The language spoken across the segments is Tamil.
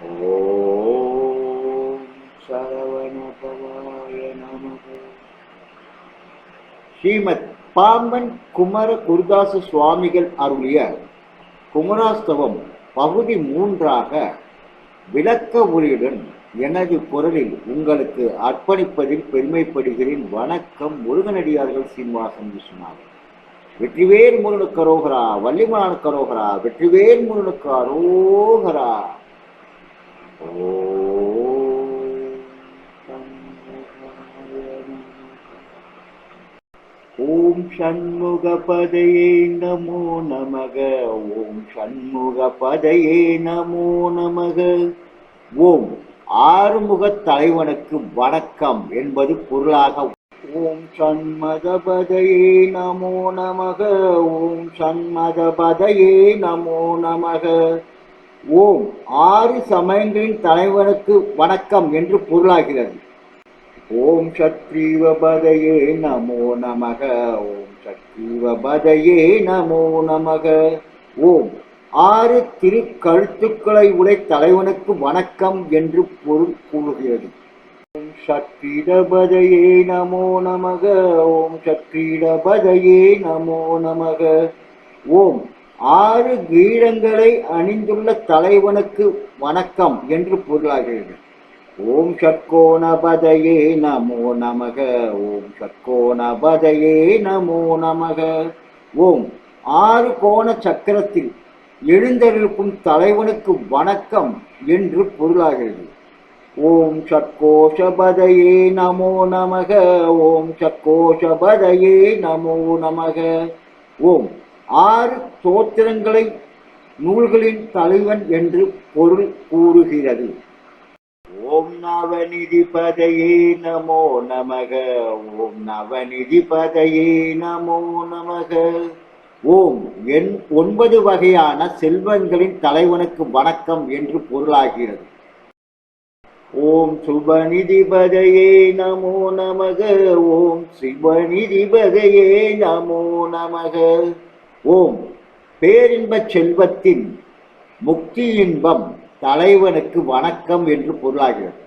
ஓம் சரவணபவாய நமக. ஸ்ரீமத் பாம்பன் குமர குருதாச சுவாமிகள் அருளிய குமராஸ்தவம் பகுதி 3ஆக விளக்க உரையுடன் எனது குரலில் உங்களுக்கு அர்ப்பணிப்பதில் பெருமைப்படுகிறேன். வணக்கம். முருகனடியார்கள் சீனிவாசன் விஸ்வநாதன். வெற்றிவேல் முருகனுக்கு அரோகரா, வள்ளிமலானுக்கு அரோகரா, வெற்றிவேல் முருகனுக்கு அரோகரா. ஓம் ஷண்முகபதையே நமோ நமக. ஓம் ஷண்முகபதையே நமோ நமக. ஓம் ஆறுமுகத் தலைவனுக்கு வணக்கம் என்பது பொருளாக. ஓம் ஷண்மதபதையே நமோ நமக. ஓம் ஷண்மதபதையே நமோ நமக. ஓம் 6 சமயங்களின் தலைவனுக்கு வணக்கம் என்று பொருளாகிறது. ஓம் சத்ரீவபதையே நமோ நமக. ஓம் சத்ரீவபதையே நமோ நமக. ஓம் 6 திருக்கழுத்துக்களை உடைய தலைவனுக்கு வணக்கம் என்று பொருள் கூறுகிறது. ஓம் சத்ரீடபதையே நமோ நமக. ஓம் சத்ரீடபதையே நமோ நமக. ஓம் 6 கிரீடங்களை அணிந்துள்ள தலைவனுக்கு வணக்கம் என்று பொருளாகிறது. ஓம் ஷட்கோணபதையே நமோ நமக. ஓம் ஷட்கோணபதையே நமோ நமக. ஓம் 6 கோண சக்கரத்தில் எழுந்தருளுக்கும் தலைவனுக்கு வணக்கம் என்று பொருளாகிறது. ஓம் ஷட்கோஷபதையே நமோ நமக. ஓம் ஷட்கோஷபதையே நமோ நமக. ஓம் 6 ஸ்தோத்திரங்களை நூல்களின் தலைவன் என்று பொருள் கூறுகிறது. ஓம் நவநிதிபதையே நமோ நமக. ஓம் நவநிதிபதையே நமோ நமக. ஓம் 9 வகையான செல்வங்களின் தலைவனுக்கு வணக்கம் என்று பொருளாகிறது. ஓம் சுபநிதிபதையே நமோ நமக. ஓம் சிவநிதிபதையே நமோ நமக. ஓம் பேரின்பச் செல்வத்தின் முக்தி இன்பம் தலைவனுக்கு வணக்கம் என்று பொருளாகிறது.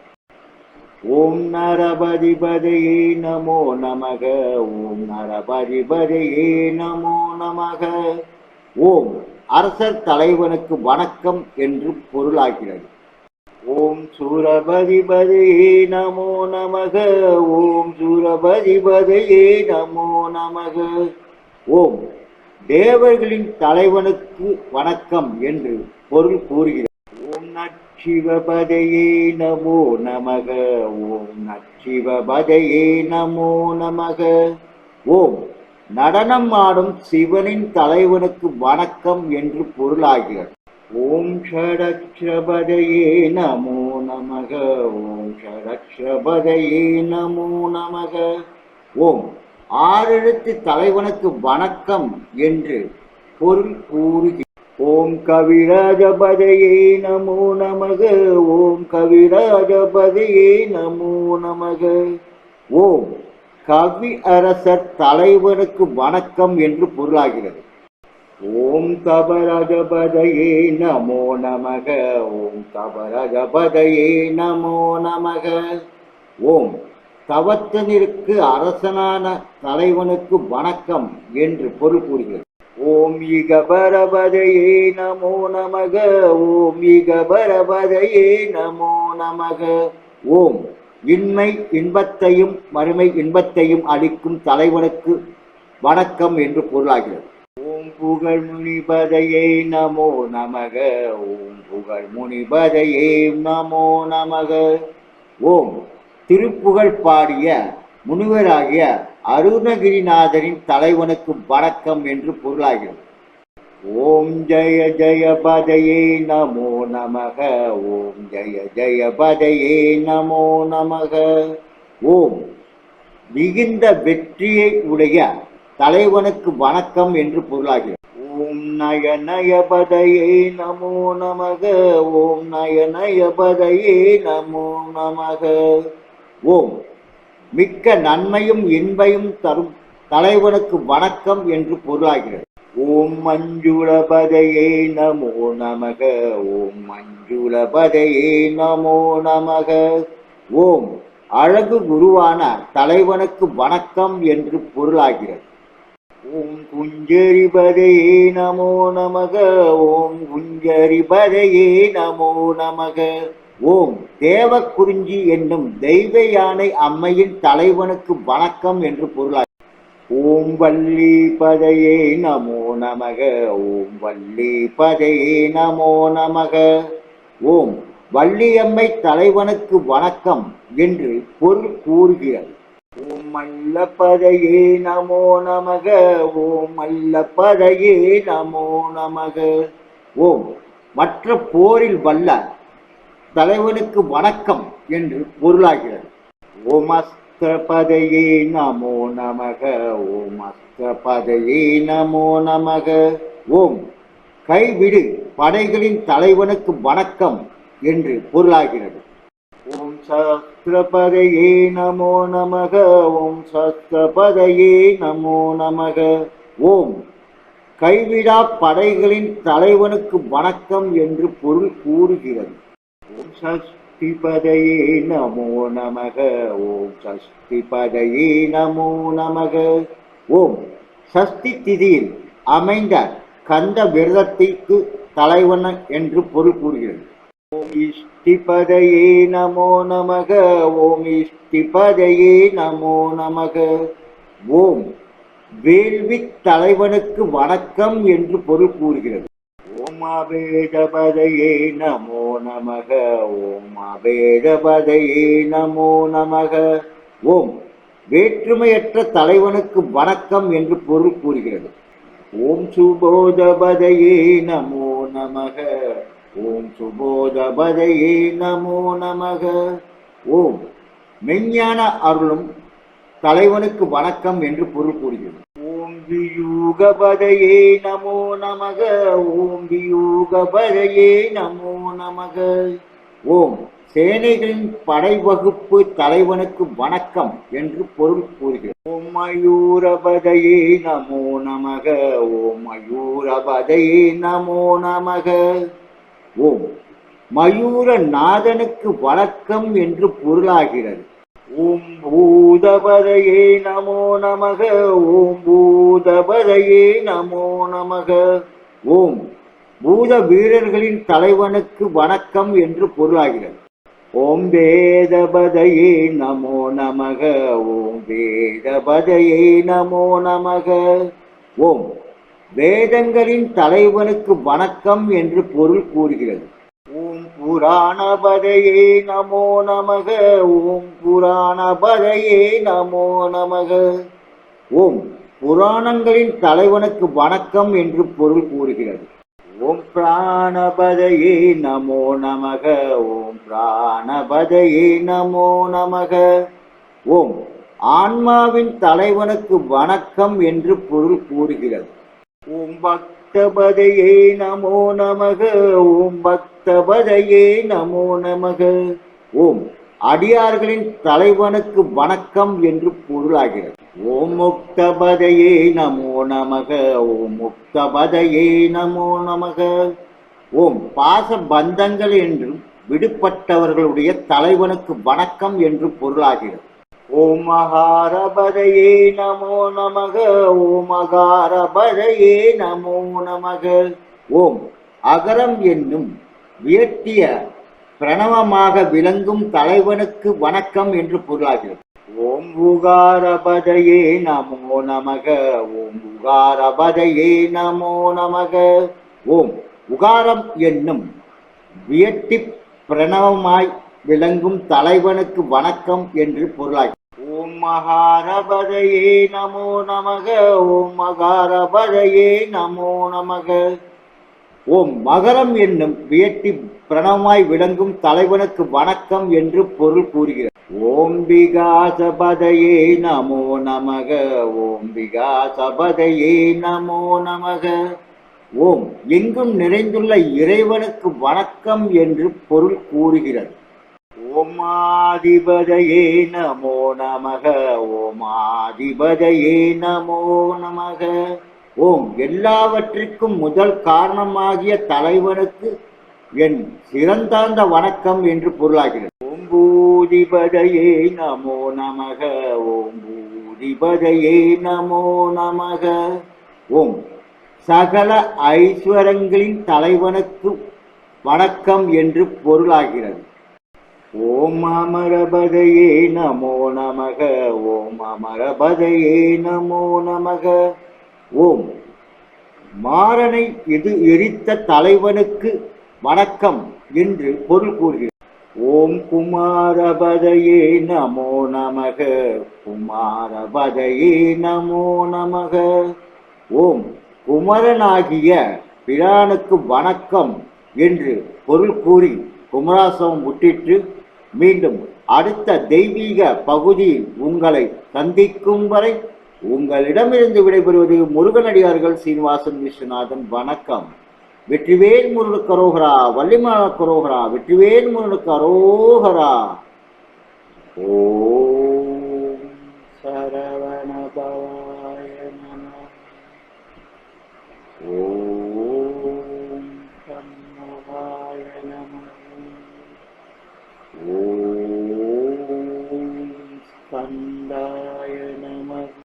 ஓம் நரபதிபதையே நமோ நமக. ஓம் நரபதிபதையே நமோ நமக. ஓம் அரசர் தலைவனுக்கு வணக்கம் என்று பொருளாகிறது. ஓம் சூரபதிபதையே நமோ நமக. ஓம் சூரபதிபதையே நமோ நமக. ஓம் தேவர்களின் தலைவனுக்கு வணக்கம் என்று பொருள் கூறுகிறது. ஓம் நச்சிவபதையே நமோ நமக. ஓம் நச்சிவபதையே நமோ நமக. ஓம் நடனம் ஆடும் சிவனின் தலைவனுக்கு வணக்கம் என்று பொருளாகிறது. ஓம் ஷடக்ஷபதையே நமோ நமக. ஓம் ஷடக்ஷபதையே நமோ நமக. ஓம் 6 எழுத்து தலைவனுக்கு வணக்கம் என்று பொருள் கூறுகிறது. ஓம் கவிராஜபதையே நமோ நமக. ஓம் கவிராஜபதையே நமோ நமக. ஓம் கவி அரசர் தலைவனுக்கு வணக்கம் என்று பொருளாகிறது. ஓம் கபராஜபதையே நமோ நமக. ஓம் கபராஜபதையே நமோ நமக. ஓம் தவத்தினருக்கு அரசனான தலைவனுக்கு வணக்கம் என்று பொருள் கூறுகிறது. ஓம் ஈகபரபதையே நமோ நமக. ஓம் ஈகபரபதையே நமோ நமக. ஓம் இன்மை இன்பத்தையும் மறுமை இன்பத்தையும் அளிக்கும் தலைவனுக்கு வணக்கம் என்று பொருளாகிறது. ஓம் புகழ் முனிபதையே நமோ நமக. ஓம் புகழ் முனிபதையே நமோ நமக. ஓம் திருப்புகழ் பாடிய முனிவராகிய அருணகிரிநாதரின் தலைவனுக்கு வணக்கம் என்று பொருளாகிறது. ஓம் ஜய ஜய பதையே நமோ நமக. ஓம் ஜய ஜய பதையே நமோ நமக. ஓம் மிகுந்த வெற்றியை உடைய தலைவனுக்கு வணக்கம் என்று பொருளாகிறது. ஓம் நயநயபதையே நமோ நமக. ஓம் நயநயபதையே நமோ நமக. ஓம் மிக்க நன்மையும் இன்பையும் தரும் தலைவனுக்கு வணக்கம் என்று பொருளாகிறது. ஓம் மஞ்சுளபதையே நமோ நமக. ஓம் மஞ்சுளபதையே நமோ நமக. ஓம் அழகு குருவான தலைவனுக்கு வணக்கம் என்று பொருளாகிறது. ஓம் குஞ்சரிபதையே நமோ நமக. ஓம் குஞ்சரிபதையே நமோ நமக. ஓம் தேவக்குறிஞ்சி என்னும் தெய்வ யானை அம்மையின் தலைவனுக்கு வணக்கம் என்று பொருளாகிறது. ஓம் வள்ளி பதையே நமோ நமக. ஓம் வள்ளி பதையே நமோ நமக. ஓம் வள்ளியம்மை தலைவனுக்கு வணக்கம் என்று பொருள் கூறுகிறது. ஓம் மல்ல பதையே நமோ நமக. ஓம் மல்ல பதையே நமோ நமக. ஓம் மற்ற போரில் வல்ல தலைவனுக்கு வணக்கம் என்று பொருளாகிறது. ஓம் அஸ்திரபதையே நமோ நமக. ஓம் அஸ்திரபதையே நமோ நமக. ஓம் கைவிடு படைகளின் தலைவனுக்கு வணக்கம் என்று பொருளாகிறது. ஓம் சஸ்திரபதையே நமோ நமக. ஓம் சஸ்திரபதையே நமோ நமக. ஓம் கைவிடா படைகளின் தலைவனுக்கு வணக்கம் என்று பொருள் கூறுகிறது. ஓம் சஷ்டிபதையே நமோ நமக. ஓம் சஷ்டிபதையே நமோ நமக. ஓம் சஷ்டி திதியில் அமைந்த கந்த விரதத்திற்கு தலைவன் என்று பொருள் கூறுகிறது. ஓம் இஷ்டிபதையே நமோ நமக. ஓம் இஷ்டிபதையே நமோ நமக. ஓம் வேள்வி தலைவனுக்கு வணக்கம் என்று பொருள் கூறுகிறது. ஓம் அபேதபதையே நமோ நமக. ஓம் அபேதபதையே நமோ நமக. ஓம் வேற்றுமையற்ற தலைவனுக்கு வணக்கம் என்று பொருள் கூறுகிறது. ஓம் சுபோதபதையே நமோ நமக. ஓம் சுபோதபதையே நமோ நமக. ஓம் மெஞ்ஞான அருளும் தலைவனுக்கு வணக்கம் என்று பொருள் கூறுகிறது. ஓம் வியூகபதையே நமோ நமக. ஓம் வியூகபதையே நமோ நமக. ஓம் சேனைகளின் படைவகுப்பு தலைவனுக்கு வணக்கம் என்று பொருள் கூறுகிறது. ஓம் மயூரபதையே நமோ நமக. ஓம் மயூரபதையே நமோ நமக. ஓம் மயூர நாதனுக்கு வணக்கம் என்று பொருளாகிறது. ஓம் பூதபதையே நமோ நமக. ஓம் பூதபதையே நமோ நமக. ஓம் பூத வீரர்களின் தலைவனுக்கு வணக்கம் என்று பொருளாகிறது. ஓம் வேதபதையே நமோ நமக. ஓம் வேதபதையே நமோ நமக. ஓம் வேதங்களின் தலைவனுக்கு வணக்கம் என்று பொருள் கூறுகிறது. ஓம் புராணபதையே நமோ நமக. ஓம் புராணபதையே நமோ நமக. ஓம் புராணங்களின் தலைவனுக்கு வணக்கம் என்று பொருள் கூறுகிறது. ஓம் பிராணபதையே நமோ நமக. ஓம் பிராணபதையே நமோ நமக. ஓம் ஆன்மாவின் தலைவனுக்கு வணக்கம் என்று பொருள் கூறுகிறது. ஓம் பக்தபதையே நமோ நமக. ஓம் பக்தபதையே நமோ நமக. ஓம் அடியார்களின் தலைவனுக்கு வணக்கம் என்று பொருளாகிறது. ஓம் முக்தபதையே நமோ நமக. ஓம் முக்தபதையே நமோ நமக. ஓம் பாச பந்தங்கள் என்றும் விடுபட்டவர்களுடைய தலைவனுக்கு வணக்கம் என்று பொருளாகிறது. ஓம் மகாரபதையே நமோ நமக. ஓம் மகாரபதையே நமோ நமக. ஓம் அகரம் என்னும் வியட்டிய பிரணவமாக விளங்கும் தலைவனுக்கு வணக்கம் என்று பொருளாகிறது. ஓம் உகாரபதையே நமோ நமக. ஓம் உகாரபதையே நமோ நமக. ஓம் உகாரம் என்னும் வியட்டி பிரணவமாய் விளங்கும் தலைவனுக்கு வணக்கம் என்று பொருளாகிறது. ஓம் மகாரபதையே நமோ நமக. ஓம் மகாரபதையே நமோ நமக. ஓம் மகரம் என்னும் வியட்டி பிரணவமாய் விளங்கும் தலைவனுக்கு வணக்கம் என்று பொருள் கூறுகிறது. ஓம் விகாசபதையே நமோ நமக. ஓம் விகாசபதையே நமோ நமக. ஓம் எங்கும் நிறைந்துள்ள இறைவனுக்கு வணக்கம் என்று பொருள் கூறுகிறது. ஓம் ஆதிபதையே நமோ நமக. ஓம் ஆதிபதையே நமோ நமக. ஓம் எல்லாவற்றிற்கும் முதல் காரணமாகிய தலைவனுக்கு என் சிறந்தாந்த வணக்கம் என்று பொருளாகிறது. ஓம் பூதிபதையே நமோ நமக. ஓம் பூதிபதையே நமோ நமக. ஓம் சகல ஐஸ்வரங்களின் தலைவனுக்கு வணக்கம் என்று பொருளாகிறது. ஓம் அமரபதையே நமோ நமக. ஓம் அமரபதையே நமோ நமக. ஓம் மாறனை எரித்த தலைவனுக்கு வணக்கம் என்று பொருள் கூறுகிறது. ஓம் குமாரபதையே நமோ நமக. குமாரபதையே நமோ நமக. ஓம் குமரனாகிய பிரானுக்கு வணக்கம் என்று பொருள் கூறி குமராசவம் முட்டிட்டு மீண்டும் அடுத்த தெய்வீக பகுதியில் உங்களை சந்திக்கும் வரை உங்களிடமிருந்து விடைபெறுவது முருகனடியார்கள் சீனிவாசன் விஸ்வநாதன். வணக்கம். வெற்றிவேல் முருகனுக்கு அரோகரா. வள்ளிமலனுக்கு அரோகரா. வெற்றிவேல் முருகனுக்கு அரோகரா. ஓ